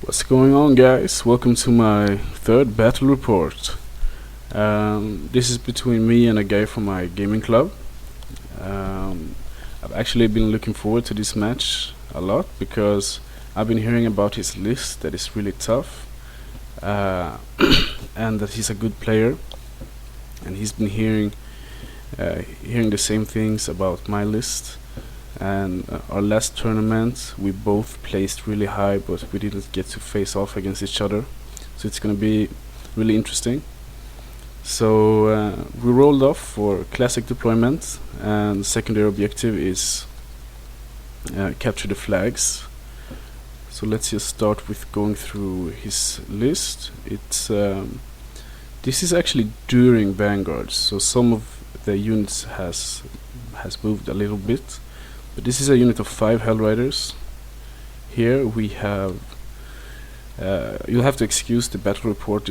What's going on, guys? Welcome to my third battle report. This is between me and a guy from my gaming club. I've actually been looking forward to this match a lot because I've been hearing about his list that is really tough, and that he's a good player, and he's been hearing the same things about my list. And our last tournament we both placed really high, but we didn't get to face off against each other, so it's gonna be really interesting. So we rolled off for classic deployment, and secondary objective is capture the flags. So let's just start with going through his list. This is actually during Vanguard, so some of the units has moved a little bit. But this is a unit of 5 Hell Riders. Here we have, you'll have to excuse the battle report,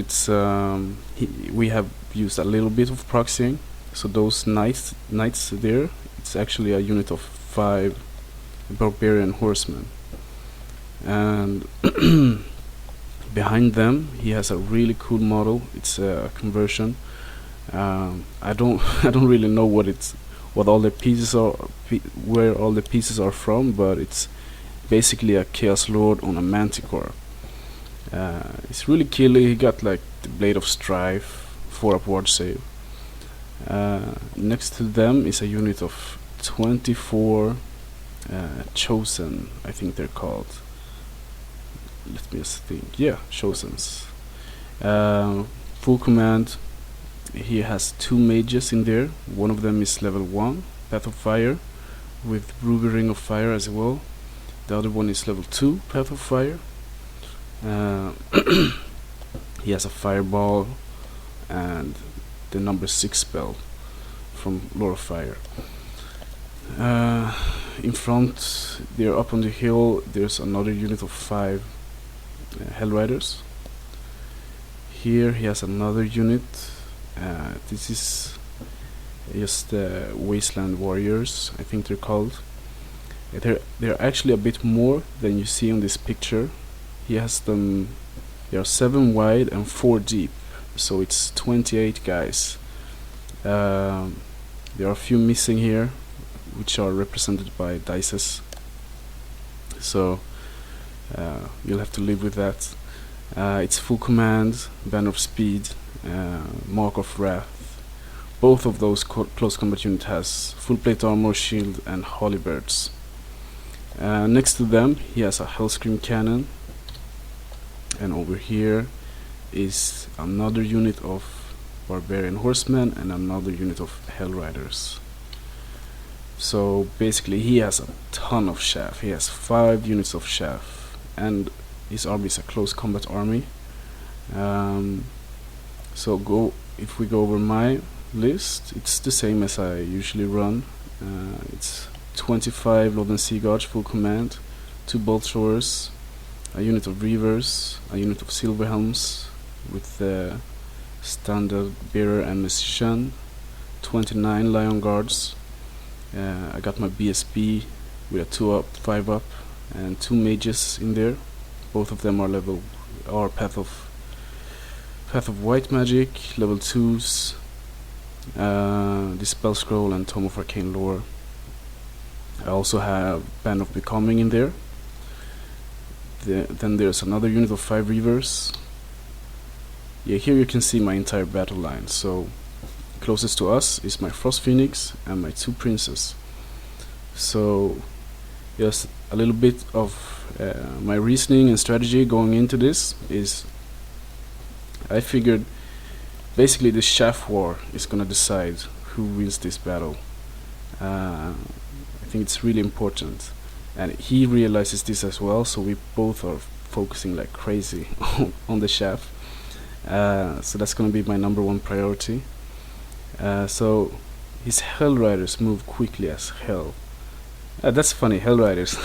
we have used a little bit of proxying. So those knights there, it's actually a unit of 5 barbarian horsemen. And behind them he has a really cool model. It's a conversion. I don't really know what all the pieces are, where all the pieces are from, but it's basically a Chaos Lord on a Manticore. It's really killy. He got like the Blade of Strife, 4 upward save. Next to them is a unit of 24 Chosen, I think they're called. Let me just think. Yeah, Chosens. Full command. He has 2 mages in there. One of them is level 1, Path of Fire, with Ruby Ring of Fire as well. The other one is level 2, Path of Fire. He has a Fireball and the number 6 spell from Lord of Fire. In front, they're up on the hill, there's another unit of 5 Hell Riders. Here he has another unit. This is just Wasteland Warriors, I think they're called. They're actually a bit more than you see on this picture. He has them. They are 7 wide and 4 deep, so it's 28 guys. There are a few missing here, which are represented by dices. So you'll have to live with that. It's full command, Banner of Speed, Mark of Wrath. Both of those close combat unit has full plate armor, shield, and halberds. Next to them he has a Hellscream cannon, and over here is another unit of barbarian horsemen and another unit of Hell Riders. So basically he has a ton of chaff. He has 5 units of chaff, and his army is a close combat army. So if we go over my list, it's the same as I usually run. It's 25 Lord and Sea Guards full command, 2 bolt throwers, a unit of reavers, a unit of silver helms with the standard bearer and musician, 29 lion guards. I got my BSB with a 2 up, 5 up, and 2 mages in there. Both of them are Path of White Magic, level 2s, Dispel Scroll and Tome of Arcane Lore. I also have Band of Becoming in there. Then there's another unit of 5 Reavers. Yeah, here you can see my entire battle line. So closest to us is my Frost Phoenix and my 2 Princes. So just a little bit of my reasoning and strategy going into this is, I figured basically the chaff war is gonna decide who wins this battle. I think it's really important, and he realizes this as well, so we both are focusing like crazy on the chaff. So that's gonna be my number 1 priority. So his Hell Riders move quickly as hell. That's funny, Hell Riders.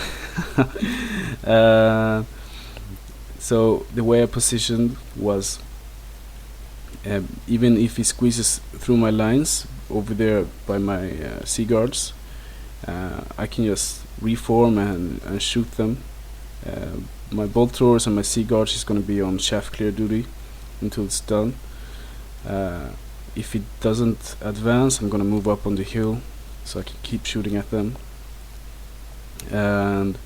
So the way I positioned was, even if he squeezes through my lines over there by my Sea Guards, I can just reform and shoot them My bolt throwers and my sea guards is going to be on shaft clear duty until it's done. If it doesn't advance, I'm going to move up on the hill so I can keep shooting at them. And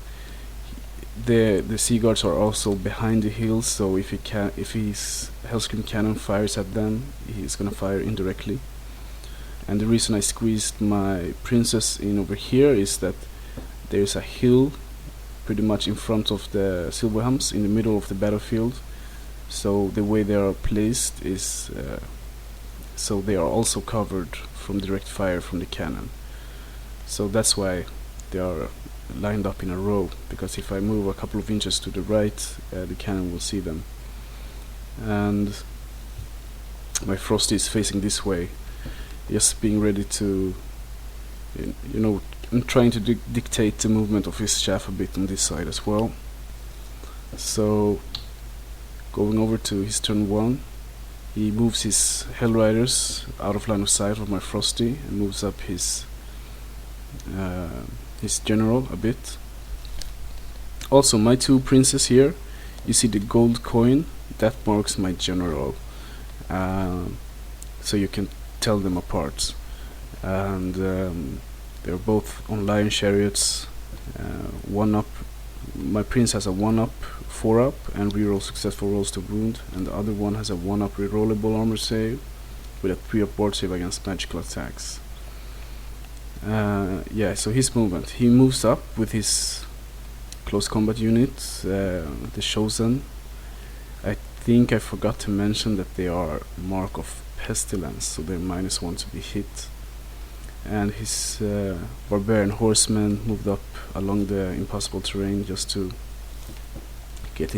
the sea guards are also behind the hill, so if his Hellscream cannon fires at them, he's gonna fire indirectly. And the reason I squeezed my princess in over here is that there's a hill pretty much in front of the Silverhams in the middle of the battlefield, so the way they are placed is so they are also covered from direct fire from the cannon. So that's why they are lined up in a row, because if I move a couple of inches to the right, the cannon will see them. And my Frosty is facing this way, just being ready to, you know, trying to dictate the movement of his chaff a bit on this side as well. So going over to his turn 1, he moves his Hell Riders out of line of sight of my Frosty and moves up his general a bit. Also, my 2 princes here, you see the gold coin, that marks my general, so you can tell them apart. And they're both on lion chariots, 1-up. My prince has a 1-up, 4-up, and reroll successful rolls to wound, and the other one has a 1-up rerollable armor save with a 3-up board save against magical attacks. Yeah, so his movement. He moves up with his close combat unit, the Chosen. I think I forgot to mention that they are Mark of Pestilence, so they're -1 to be hit. And his Barbarian Horseman moved up along the impossible terrain just to get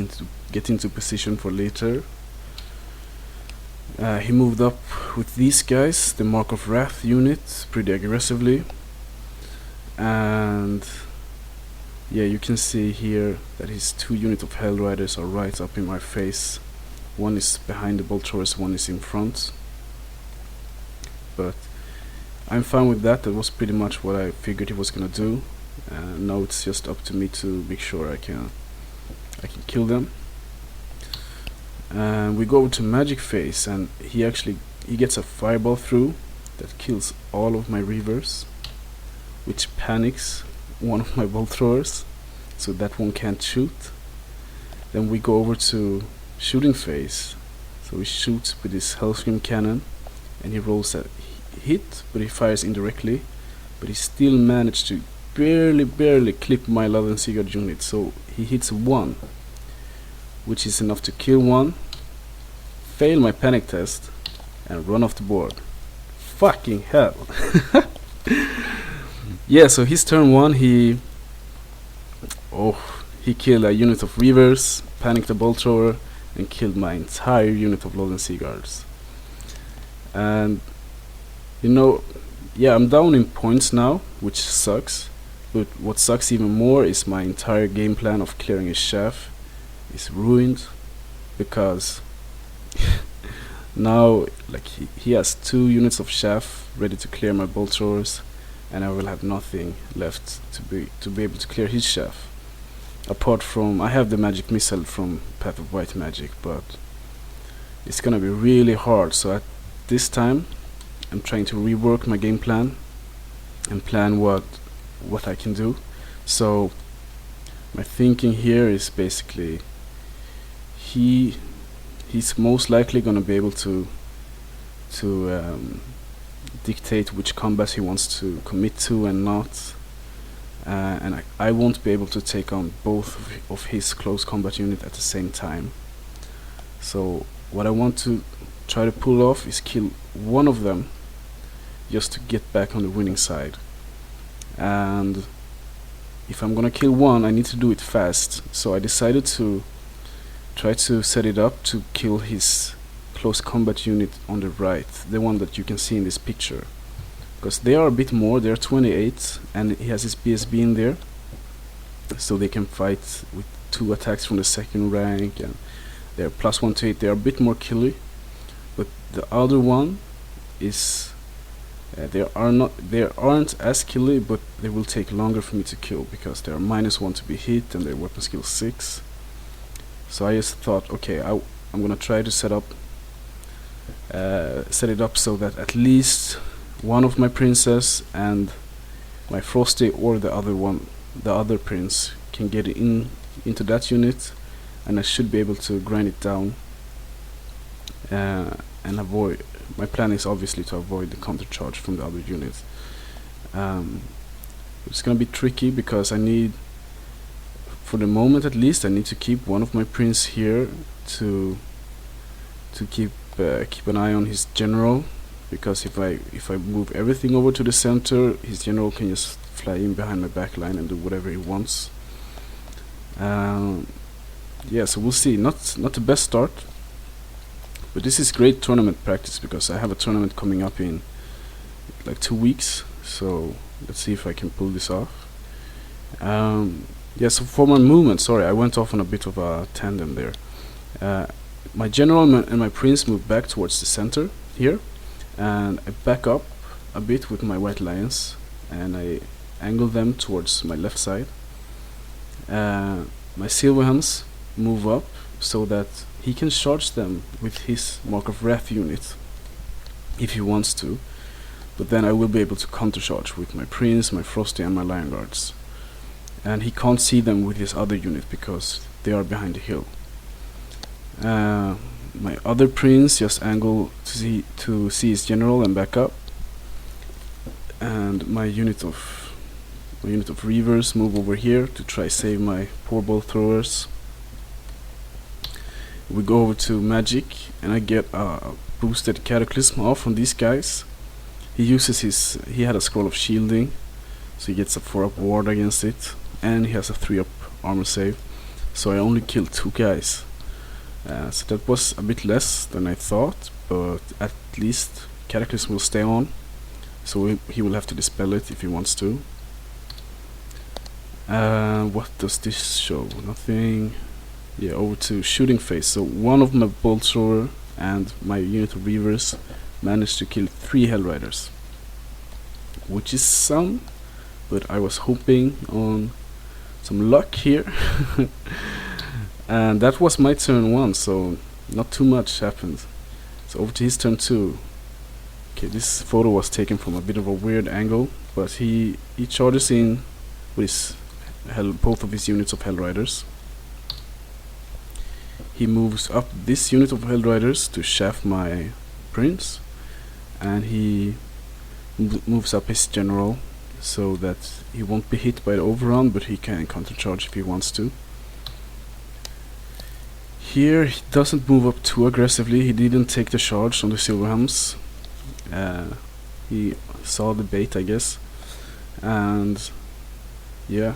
into position for later. He moved up with these guys, the Mark of Wrath unit, pretty aggressively. And yeah, you can see here that his 2 units of Hell Riders are right up in my face. One is behind the bolt throwers, one is in front. But I'm fine with that. That was pretty much what I figured he was gonna do. Now it's just up to me to make sure I can kill them. And we go over to Magic Phase, and he gets a fireball through that kills all of my Reavers, which panics one of my bolt throwers, so that one can't shoot. Then we go over to Shooting Phase, so he shoots with his Hellscream cannon, and he rolls a hit, but he fires indirectly, but he still managed to barely clip my Love and Sigurd unit, so he hits 1, which is enough to kill 1, fail my panic test, and run off the board. Fucking hell. Yeah, so his turn 1, he killed a unit of Reavers, panicked a bolt thrower, and killed my entire unit of Lowland Sea Guards. And you know, yeah, I'm down in points now, which sucks, but what sucks even more is my entire game plan of clearing his chaff is ruined, because now like he has 2 units of chaff ready to clear my bolt throwers, and I will have nothing left to be able to clear his chaff. Apart from, I have the magic missile from Path of White Magic, but it's gonna be really hard. So at this time, I'm trying to rework my game plan and plan what I can do. So my thinking here is basically he's most likely gonna be able to dictate which combats he wants to commit to and not, and I won't be able to take on both of his close combat unit at the same time. So what I want to try to pull off is kill one of them just to get back on the winning side. And if I'm gonna kill one, I need to do it fast, so I decided to try to set it up to kill his close combat unit on the right, the one that you can see in this picture, because they are a bit more, they're 28, and he has his BSB in there, so they can fight with 2 attacks from the 2nd rank, and they're +1 to 8, they're a bit more killy. But the other one is They aren't as killy, but they will take longer for me to kill because they are -1 to be hit and their weapon skill 6. So I just thought, okay, I'm gonna try to set it up so that at least one of my princes and my Frosty or the other prince can get into that unit, and I should be able to grind it down and avoid. My plan is obviously to avoid the counter charge from the other unit. It's gonna be tricky because I need, for the moment at least, I need to keep one of my prince here to keep an eye on his general, because if I move everything over to the center, his general can just fly in behind my backline and do whatever he wants. Yeah, so we'll see. Not the best start, but this is great tournament practice because I have a tournament coming up in like 2 weeks. So let's see if I can pull this off. Yeah, so for my movement, sorry, I went off on a bit of a tandem there. My general and my prince move back towards the center here, and I back up a bit with my white lions, and I angle them towards my left side. My silverhams move up so that he can charge them with his Mark of Wrath unit if he wants to, but then I will be able to counter charge with my prince, my Frosty and my lion guards, and he can't see them with his other unit because they are behind the hill. My other prince just angle to see his general and back up, and my unit of reavers move over here to try save my poor bolt throwers. We go over to magic, and I get a boosted cataclysm off on these guys. He had a scroll of shielding, so he gets a 4-up ward against it, and he has a 3-up armor save. So I only killed 2 guys. So that was a bit less than I thought, but at least cataclysm will stay on, so he will have to dispel it if he wants to. What does this show? Nothing. Yeah, over to shooting phase. So one of my bolt thrower and my unit of reavers managed to kill 3 hell riders, which is some, but I was hoping on some luck here. And that was my turn 1, so not too much happened. So over to his turn 2. Okay, this photo was taken from a bit of a weird angle, but he charges in with both of his units of hell riders. He moves up this unit of hell riders to shaft my prince, and he moves up his general so that he won't be hit by the overrun, but he can counter charge if he wants to. Here he doesn't move up too aggressively. He didn't take the charge on the silverhams. He saw the bait, I guess, and yeah,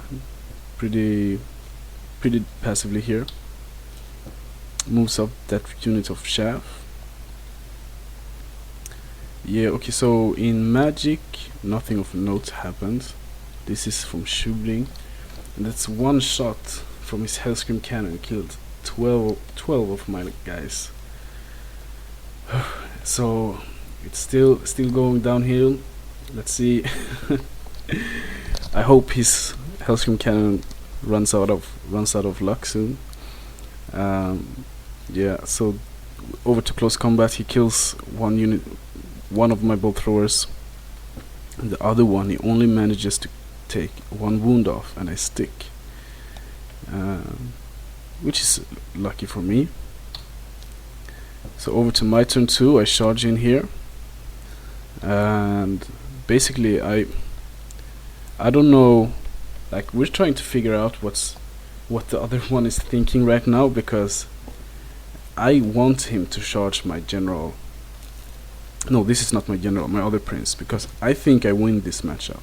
pretty passively here. Moves up that unit of shaft. Yeah, okay, so in magic nothing of note happened. This is from shooting, and that's 1 shot from his Hellscream cannon killed 12 of my guys. So it's still going downhill. Let's see. I hope his Hellscream cannon runs out of luck soon. Yeah, so over to close combat. He kills one of my bolt throwers, and the other one he only manages to take 1 wound off, and I stick, which is lucky for me. So over to my turn 2. I charge in here, and basically I don't know, like, we're trying to figure out what the other one is thinking right now, because I want him to charge my general. No, this is not my general, my other prince, because I think I win this matchup.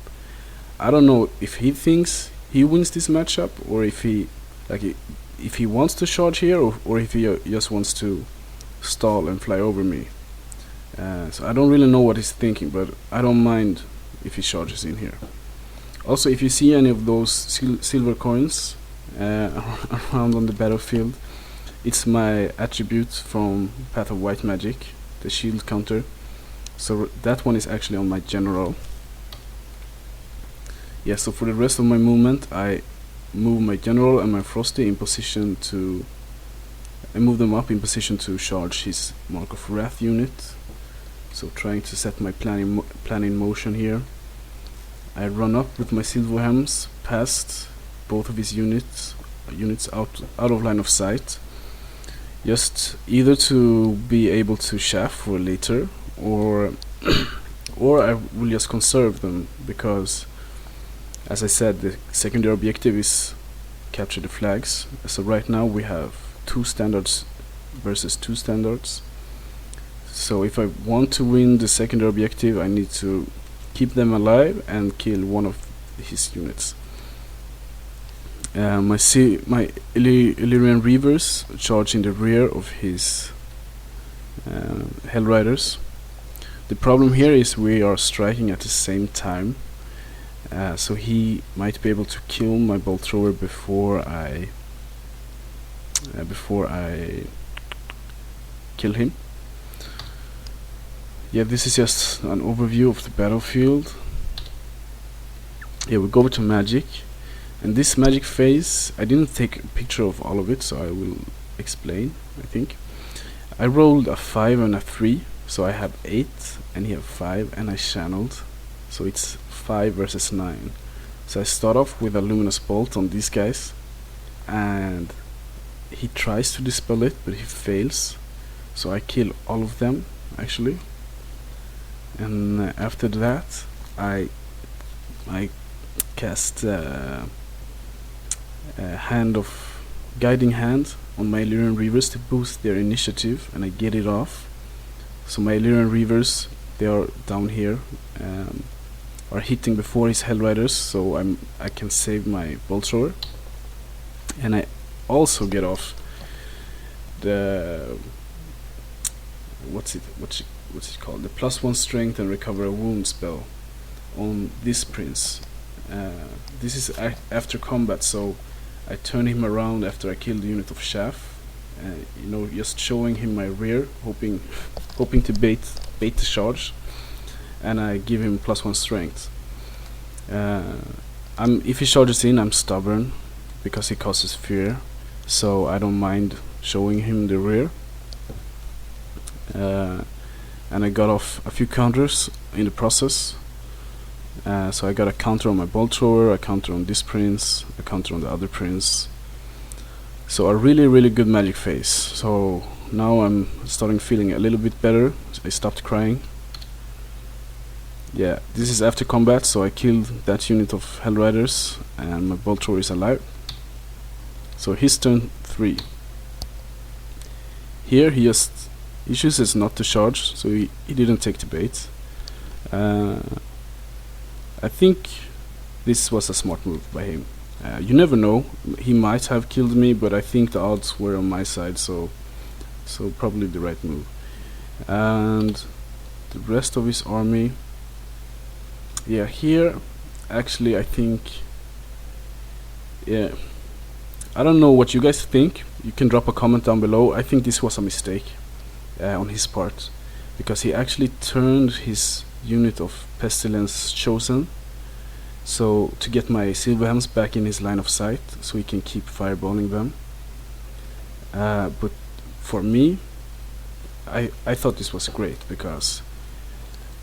I don't know if he thinks he wins this matchup, or if he wants to charge here, or if he just wants to stall and fly over me. So I don't really know what he's thinking, but I don't mind if he charges in here. Also, if you see any of those silver coins around on the battlefield, it's my attribute from Path of White Magic, the shield counter. So that one is actually on my general. Yeah, so for the rest of my movement, I move my general and my frosty in position to... I move them up in position to charge his Mark of Wrath unit. So trying to set my plan in motion here. I run up with my Silverhams past both of his units out of line of sight, just either to be able to chaff for later, or or I will just conserve them, because as I said, the secondary objective is capture the flags. So right now we have 2 standards versus 2 standards. So if I want to win the secondary objective, I need to keep them alive and kill one of his units. My Illyrian Reavers charge in the rear of his Hell Riders. The problem here is we are striking at the same time, so he might be able to kill my bolt thrower before I kill him. Yeah, this is just an overview of the battlefield. Yeah, we go over to magic, and this magic phase, I didn't take a picture of all of it, so I will explain. I think I rolled a 5 and a 3, so I have 8 and he have 5, and I channeled, so it's 5 versus 9. So I start off with a luminous bolt on these guys, and he tries to dispel it, but he fails, so I kill all of them actually. And after that I cast guiding hand on my Illyrian Reavers to boost their initiative, and I get it off. So my Illyrian Reavers, they are down here, are hitting before his Hell Riders, so I can save my bolt thrower, and I also get off the what's it called, the +1 strength and recover a wound spell on this prince. This is after combat, so I turn him around after I kill the unit of chaff, you know, just showing him my rear, hoping to bait the charge, and I give him +1 strength. If he charges in, I'm stubborn because he causes fear, so I don't mind showing him the rear. And I got off a few counters in the process. So I got a counter on my bolt thrower, a counter on this prince, a counter on the other prince. So a really good magic phase. So now I'm starting feeling a little bit better. I stopped crying. Yeah, this is after combat, so I killed that unit of Hell Riders, and my bolt thrower is alive. So his turn 3. Here he chooses not to charge, so he didn't take the bait. I think this was a smart move by him. You never know, he might have killed me, but I think the odds were on my side, so probably the right move. And the rest of his army, yeah, here actually I think, yeah, I don't know what you guys think. You can drop a comment down below. I think this was a mistake on his part, because he actually turned his unit of Pestilence Chosen, so to get my Silverhams back in his line of sight, so he can keep fireballing them. But for me, I thought this was great, because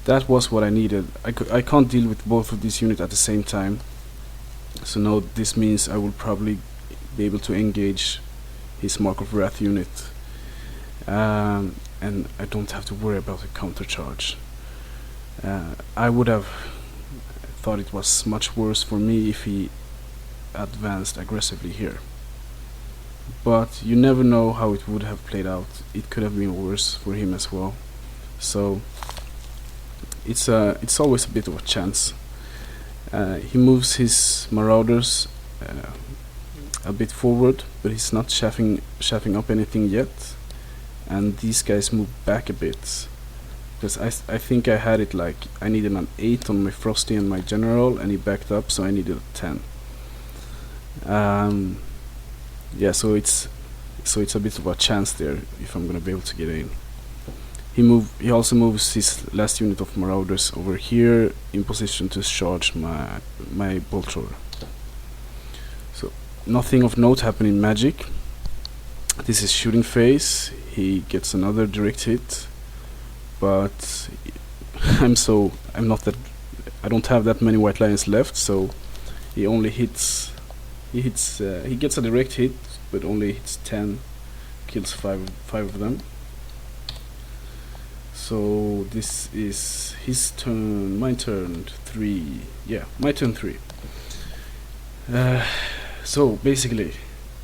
that was what I needed. I can't deal with both of these units at the same time, so now this means I will probably be able to engage his Mark of Wrath unit, and I don't have to worry about a counter charge. I would have thought it was much worse for me if he advanced aggressively here, but you never know how it would have played out. It could have been worse for him as well, so it's always a bit of a chance. He moves his Marauders a bit forward, but he's not chaffing up anything yet, and these guys move back a bit, because I think I had it like I needed an 8 on my Frosty and my General, and he backed up, so I needed a 10. Yeah, so it's a bit of a chance there if I'm gonna be able to get in. He also moves his last unit of marauders over here in position to charge my bolt thrower. So nothing of note happened in magic. This is shooting phase. He gets another direct hit, but I don't have that many white lions left, so he gets a direct hit, but only hits 10, kills five of them. So this is his turn, my turn 3. Yeah, my turn 3. So basically,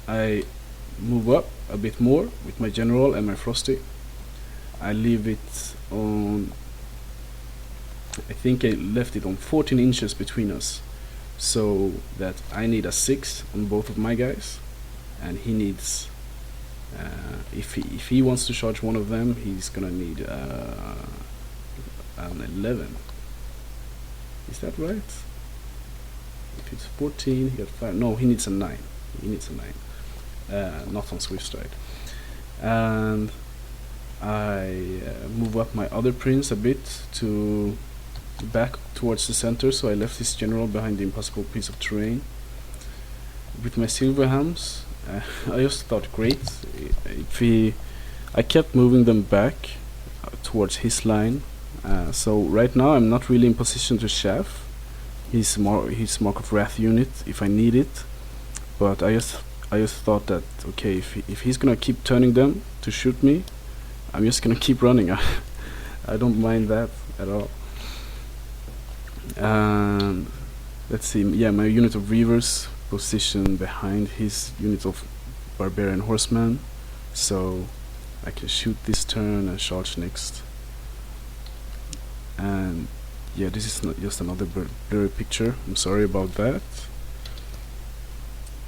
I move up a bit more with my general and my frosty. I leave it on, I think I left it on 14 inches between us, so that I need a 6 on both of my guys, and he needs, if he wants to charge one of them, he's gonna need an 11. Is that right? If it's 14, he got 5. No, he needs a 9. He needs a 9. Not on Swift Stride. And I move up my other prince a bit to back towards the center, so I left his general behind the impossible piece of terrain. With my silver hams, I just thought, great, I kept moving them back towards his line. So right now I'm not really in position to chaff his Mark of Wrath unit if I need it, but I just thought that, okay, if he's gonna keep turning them to shoot me, I'm just gonna keep running. I don't mind that at all. And let's see, yeah, my unit of Reavers position behind his unit of Barbarian Horsemen, so I can shoot this turn and charge next. And yeah, this is not just another blurry picture, I'm sorry about that.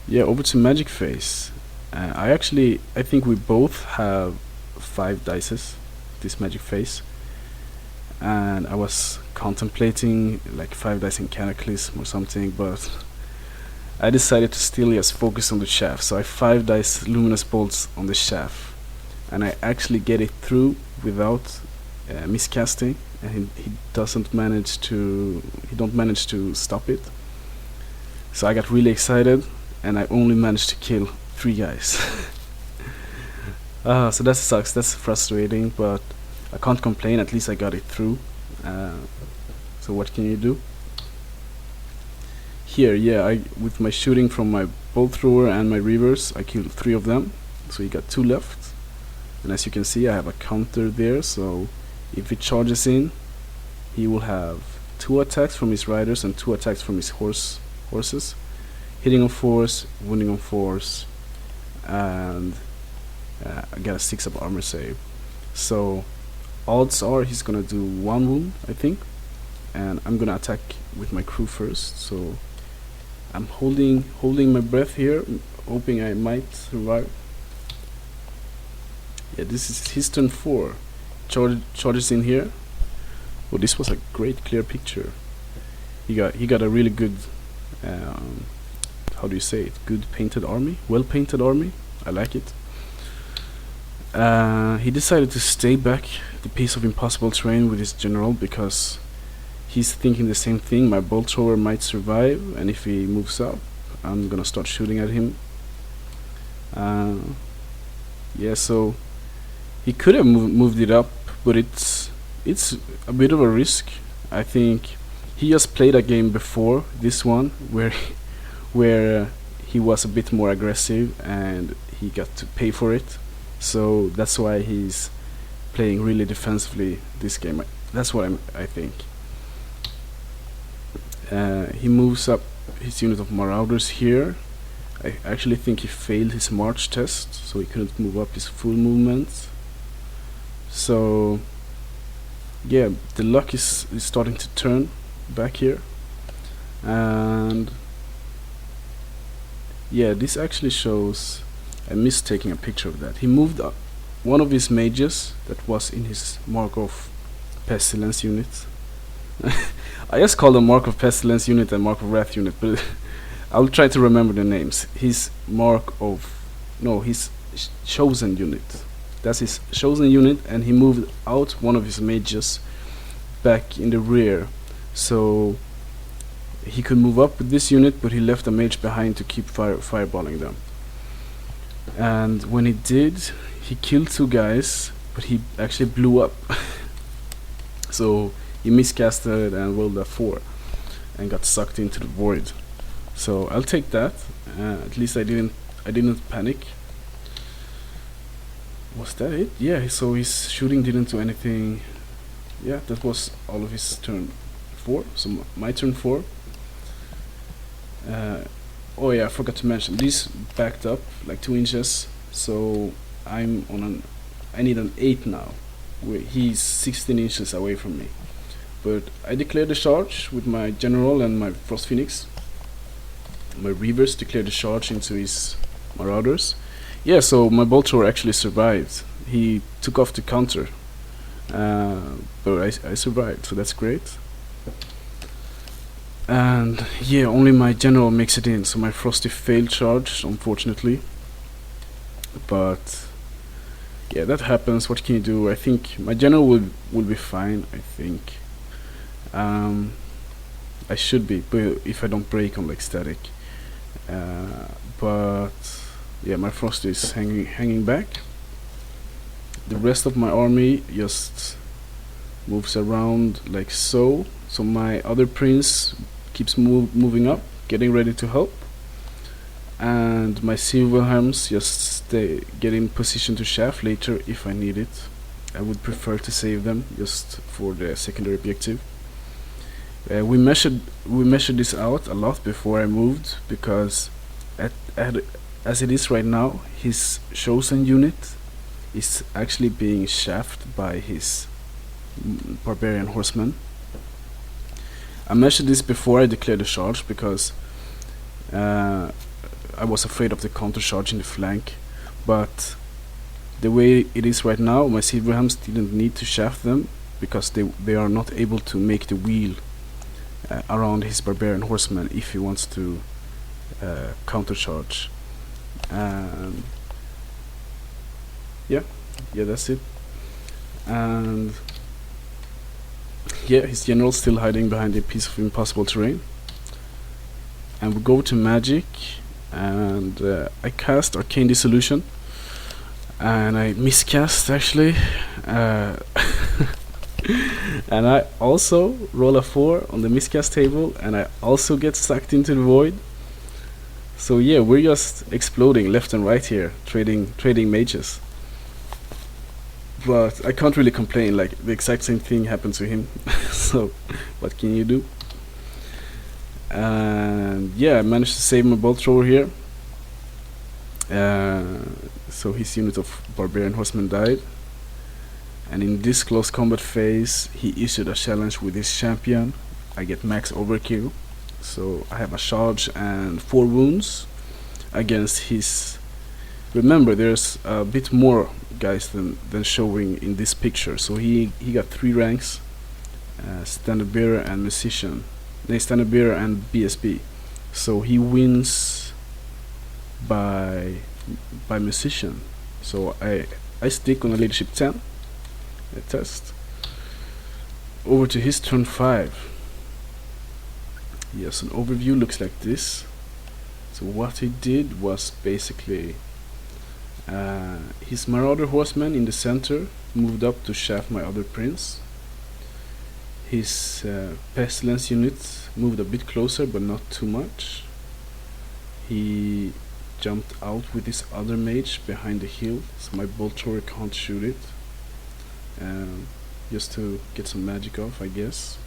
Yeah, over to magic phase. I think we both have 5 dices this magic phase, and I was contemplating like 5 dice in Cataclysm or something, but I decided to still just focus on the shaft. So I 5 dice luminous bolts on the shaft, and I actually get it through without miscasting, and he don't manage to stop it. So I got really excited, and I only managed to kill 3 guys. So that sucks, that's frustrating, but I can't complain, at least I got it through. So what can you do? Here, yeah, with my shooting from my bolt thrower and my reavers, I killed 3 of them, so he got 2 left. And as you can see, I have a counter there, so if it charges in, he will have 2 attacks from his riders and 2 attacks from his horses, hitting on force, wounding on force, and I got a 6 of armor save. So odds are he's gonna do 1 wound, I think, and I'm gonna attack with my crew first. So I'm holding my breath here, hoping I might survive. Yeah, this is his turn 4. Charges in here. Oh, this was a great clear picture. He got a really good, how do you say it? Good painted army, well painted army. I like it. He decided to stay back the piece of impossible terrain with his general because he's thinking the same thing. My bolt thrower might survive, and if he moves up, I'm gonna start shooting at him. Yeah, so he could have moved it up, but it's a bit of a risk. I think he just played a game before this one where he was a bit more aggressive and he got to pay for it. So that's why he's playing really defensively this game. That's what I think. He moves up his unit of marauders here. I actually think he failed his march test, so he couldn't move up his full movement. So yeah, the luck is starting to turn back here, and yeah, this actually shows, I missed taking a picture of that. He moved up one of his mages that was in his Mark of Pestilence unit. I just call them Mark of Pestilence unit and Mark of Wrath unit, but I'll try to remember the names. His Chosen unit. That's his chosen unit, and he moved out one of his mages back in the rear, so he could move up with this unit, but he left a mage behind to keep fireballing them. And when he did, he killed 2 guys, but he actually blew up. So he miscasted and rolled a 4 and got sucked into the void. So I'll take that. At least I didn't panic. Was that it? Yeah, so his shooting didn't do anything. Yeah, that was all of his turn 4. So my turn 4. Oh yeah, I forgot to mention, these backed up like 2 inches, so I'm on I need an 8 now. He's 16 inches away from me. But I declared the charge with my general and my frost phoenix. My reavers declared the charge into his marauders. Yeah, so my bolt thrower actually survived. He took off the counter, but I survived, so that's great. And yeah, only my general makes it in, so my frosty failed charge, unfortunately. But yeah, that happens. What can you do? I think my general will be fine. I think I should be, but if I don't break on like static. But yeah, my frost is hanging back. The rest of my army just moves around like so. So my other prince keeps moving up, getting ready to help, and my silverhelms just get in position to shaft later if I need it. I would prefer to save them just for the secondary objective. We measured this out a lot before I moved, because as it is right now, his chosen unit is actually being shafted by his barbarian horsemen. I measured this before I declared the charge, because I was afraid of the counter charge in the flank, but the way it is right now, my silverhelms didn't need to shaft them, because they are not able to make the wheel around his barbarian horseman if he wants to counter charge. Yeah, that's it. And yeah, his general's still hiding behind a piece of impossible terrain. And we go to magic, and I cast Arcane Dissolution, and I miscast actually. And I also roll a 4 on the miscast table, and I also get sucked into the void. So yeah, we're just exploding left and right here, trading mages. But I can't really complain, like the exact same thing happened to him. So what can you do? And yeah, I managed to save my bolt thrower here. So his unit of barbarian horsemen died. And in this close combat phase, he issued a challenge with his champion. I get max overkill, so I have a charge and 4 wounds against his. Remember, there's a bit more guys than showing in this picture. So he got 3 ranks: standard bearer and musician. Standard bearer and BSB. So he wins by musician. So I stick on a leadership 10. A test. Over to his turn 5. Yes, an overview looks like this. So what he did was basically his marauder horseman in the center moved up to shaft my other prince. His pestilence unit moved a bit closer, but not too much. He jumped out with his other mage behind the hill, so my bolt thrower can't shoot it. Just to get some magic off, I guess.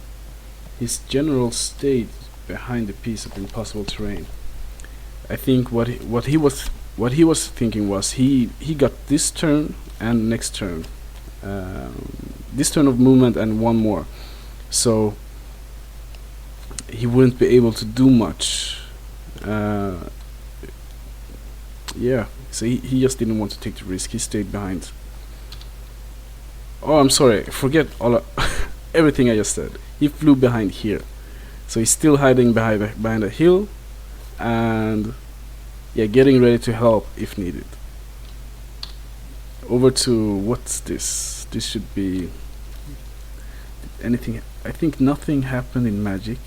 His general stayed behind the piece of impossible terrain. I think what he was thinking was he got this turn and next turn, this turn of movement and 1 more, so he wouldn't be able to do much. Yeah, so he just didn't want to take the risk. He stayed behind. Oh, I'm sorry, forget everything I just said. He flew behind here, so he's still hiding behind a hill, and yeah, getting ready to help if needed. Over to what's this? This should be anything. I think nothing happened in Magic,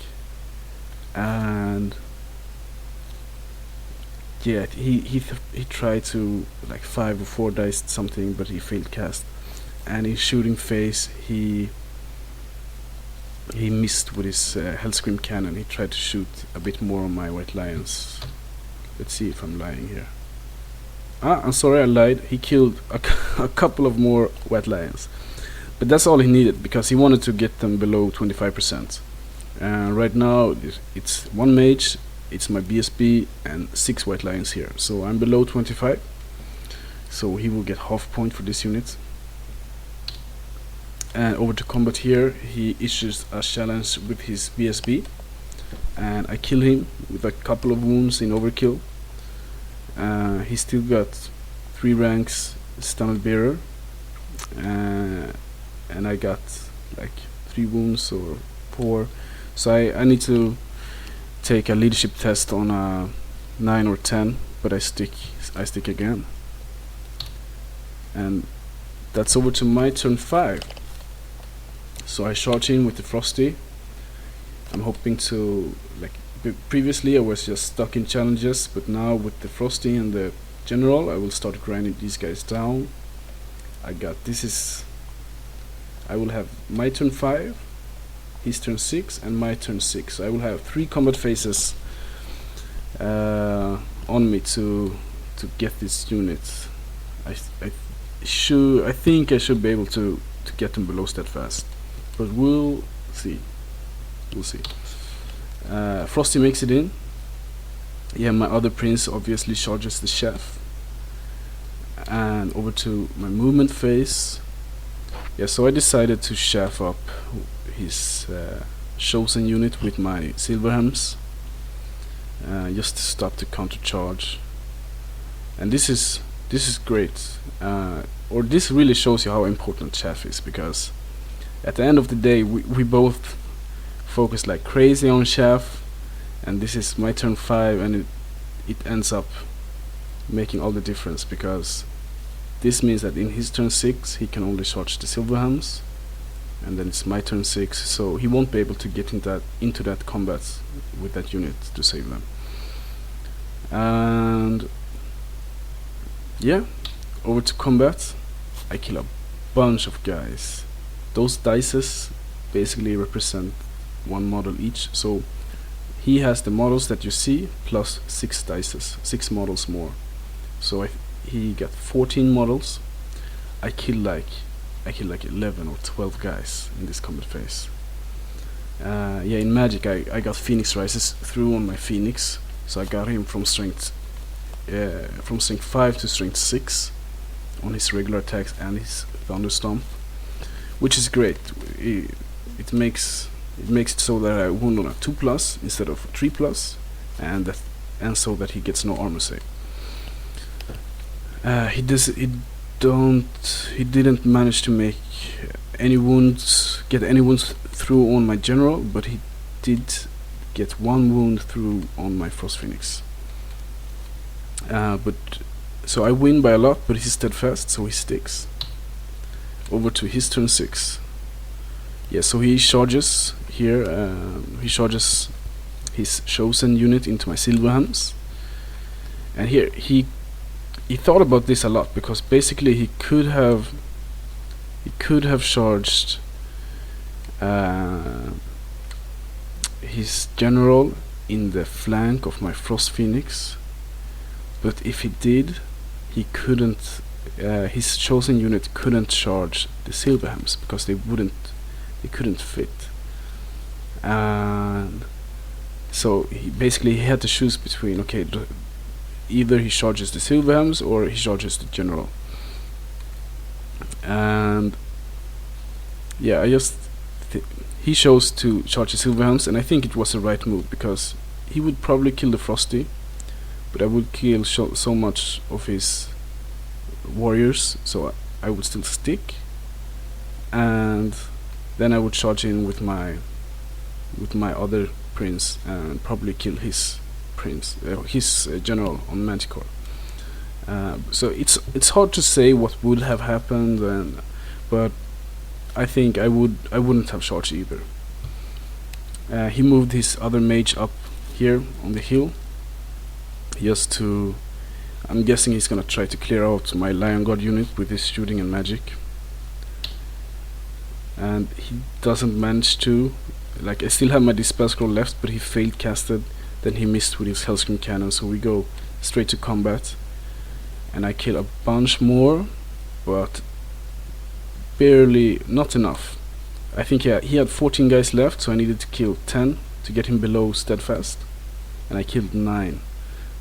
and yeah, he tried to like 5 or 4 dice something, but he failed cast. And in shooting phase, he missed with his Hellscream cannon. He tried to shoot a bit more on my white lions. Let's see if I'm lying here. I'm sorry, I lied. He killed a couple of more white lions, but that's all he needed because he wanted to get them below 25%. And right now it's 1 mage, it's my BSB, and 6 white lions here. So I'm below 25. So he will get half point for this unit. And over to combat here, he issues a challenge with his BSB, and I kill him with a couple of wounds in overkill. He still got 3 ranks stunned bearer, and I got like 3 wounds or 4. So I need to take a leadership test on a 9 or 10, but I stick again. And that's over to my turn 5. So I charge in with the Frosty. I'm hoping to, like previously I was just stuck in challenges, but now with the Frosty and the General I will start grinding these guys down. I will have my turn 5, his turn 6, and my turn 6. So I will have 3 combat phases on me to get this unit. I think I should be able to get them below steadfast, but we'll see. Frosty makes it in. Yeah, my other prince obviously charges the chef. And over to my movement phase. Yeah, so I decided to chef up his chosen unit with my Silverhams, just to stop the counter charge. And this is great, or this really shows you how important chef is, because at the end of the day we both focus like crazy on chef, and this is my turn 5, and it ends up making all the difference, because this means that in his turn 6 he can only charge the Silverhams, and then it's my turn 6, so he won't be able to get into that combat with that unit to save them. And yeah, over to combat. I kill a bunch of guys. Those dices basically represent 1 model each, so he has the models that you see plus 6 dices, 6 models more. So he got 14 models. I kill like 11 or 12 guys in this combat phase. Yeah, in Magic I got Phoenix Rises through on my Phoenix, so I got him from strength 5 to strength 6 on his regular attacks and his Thunderstomp, which is great. It makes it so that I wound on a 2+ instead of 3+, and so that he gets no armor save. He didn't manage to make get any wounds through on my General, but he did get 1 wound through on my Frost Phoenix. So I win by a lot, but he's steadfast, so he sticks. Over to his turn 6. Yeah, so he charges here. He charges his chosen unit into my Silverhams, and here he thought about this a lot, because basically he could have charged his General in the flank of my Frost Phoenix, but if he did, he couldn't. His chosen unit couldn't charge the Silverhams because they couldn't fit. And so he had to choose between, okay, either he charges the Silverhams or he charges the General. And yeah, he chose to charge the Silverhams, and I think it was the right move, because he would probably kill the Frosty, but I would kill so much of his warriors, so I would still stick, and then I would charge in with my other prince and probably kill his prince, his general on Manticore. So it's hard to say what would have happened, but I think I wouldn't have charged either. He moved his other mage up here on the hill, just to, I'm guessing he's gonna try to clear out my Lion Guard unit with his shooting and magic. And he doesn't manage to. Like, I still have my Dispel Scroll left, but he failed casted. Then he missed with his Hellscream Cannon, so we go straight to combat. And I kill a bunch more, but barely, not enough. I think he had 14 guys left, so I needed to kill 10 to get him below Steadfast. And I killed 9.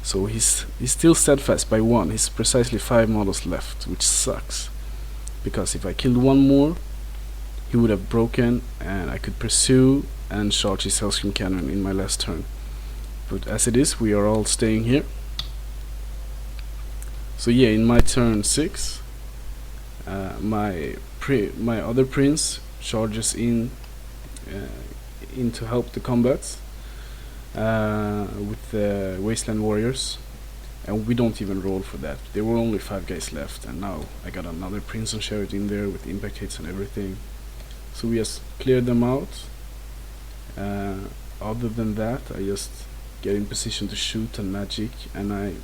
So he's still Steadfast by 1. He's precisely 5 models left, which sucks. Because if I killed one more, he would have broken, and I could pursue and charge his Hellscream Cannon in my last turn. But as it is, we are all staying here. So yeah, in my turn 6, my other prince charges in to help the combat with the Wasteland Warriors, and we don't even roll for that. There were only 5 guys left, and now I got another prince and chariot in there with impact hits and everything. So we just cleared them out. Other than that, I just get in position to shoot and magic, and I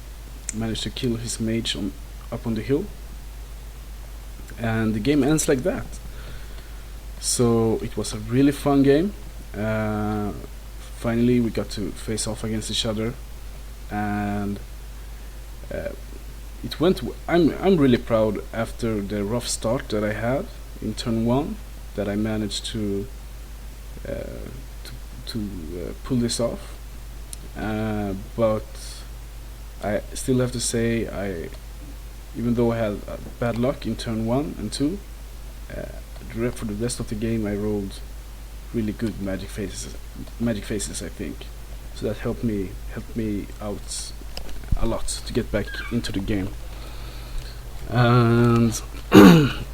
managed to kill his mage up on the hill. And the game ends like that. So it was a really fun game. Finally, we got to face off against each other, and it went. I'm really proud after the rough start that I had in turn 1. That I managed to pull this off, but I still have to say, even though I had bad luck in turn 1 and 2, for the rest of the game I rolled really good magic faces. I think, so that helped me out a lot to get back into the game. And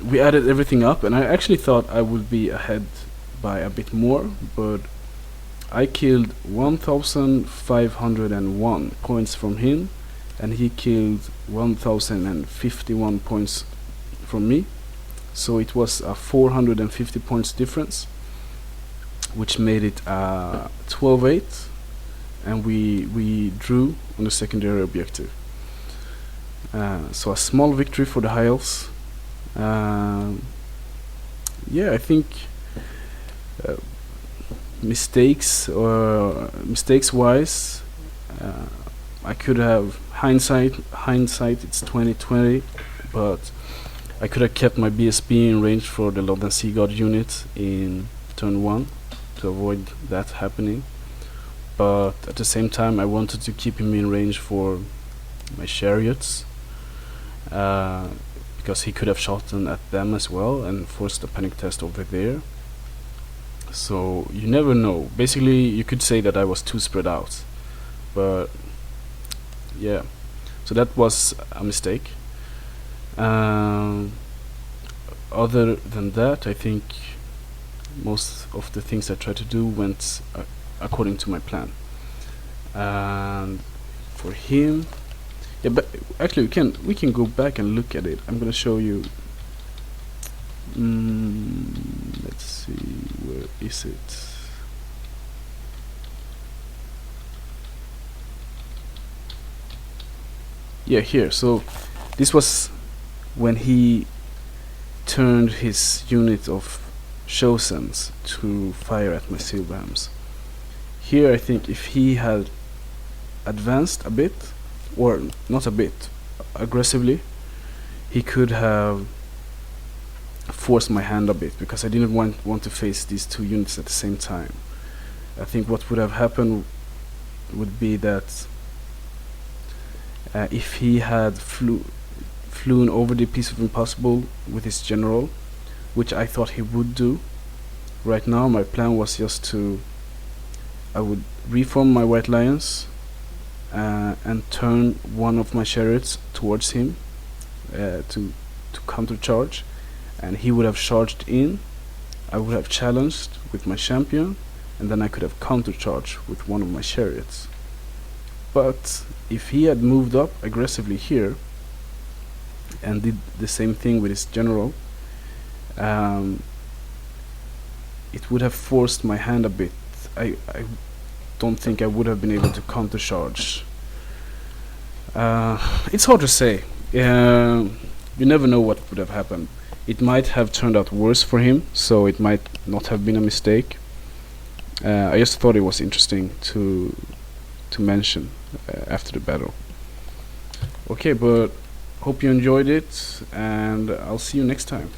we added everything up, and I actually thought I would be ahead by a bit more, but I killed 1,501 points from him, and he killed 1,051 points from me. So it was a 450 points difference, which made it 12-8, and we drew on the secondary objective. So a small victory for the High Elves. Yeah, I think mistakes wise, I could have hindsight it's 2020, but I could have kept my BSB in range for the Lord and Sea God unit in turn 1 to avoid that happening. But at the same time, I wanted to keep him in range for my chariots, because he could have shot at them as well and forced a panic test over there. So you never know. Basically, you could say that I was too spread out, but yeah, so that was a mistake. Other than that, I think most of the things I tried to do went according to my plan. And for him, yeah, but actually we can go back and look at it. I'm gonna show you. Let's see, where is it? Yeah, here. So this was when he turned his unit of Chosens to fire at my Silverhams. Here I think if he had advanced a bit, or not a bit, aggressively, he could have forced my hand a bit, because I didn't want to face these two units at the same time. I think what would have happened would be that if he had flown over the piece of impossible with his general, which I thought he would do. Right now my plan was just to, I would reform my White Lions and turn one of my chariots towards him to countercharge, and he would have charged in. I would have challenged with my champion, and then I could have countercharged with one of my chariots. But if he had moved up aggressively here, and did the same thing with his general, it would have forced my hand a bit. I don't think I would have been able to counter charge. It's hard to say. You never know what would have happened. It might have turned out worse for him, so it might not have been a mistake. I just thought it was interesting to mention after the battle. Okay, but hope you enjoyed it, and I'll see you next time.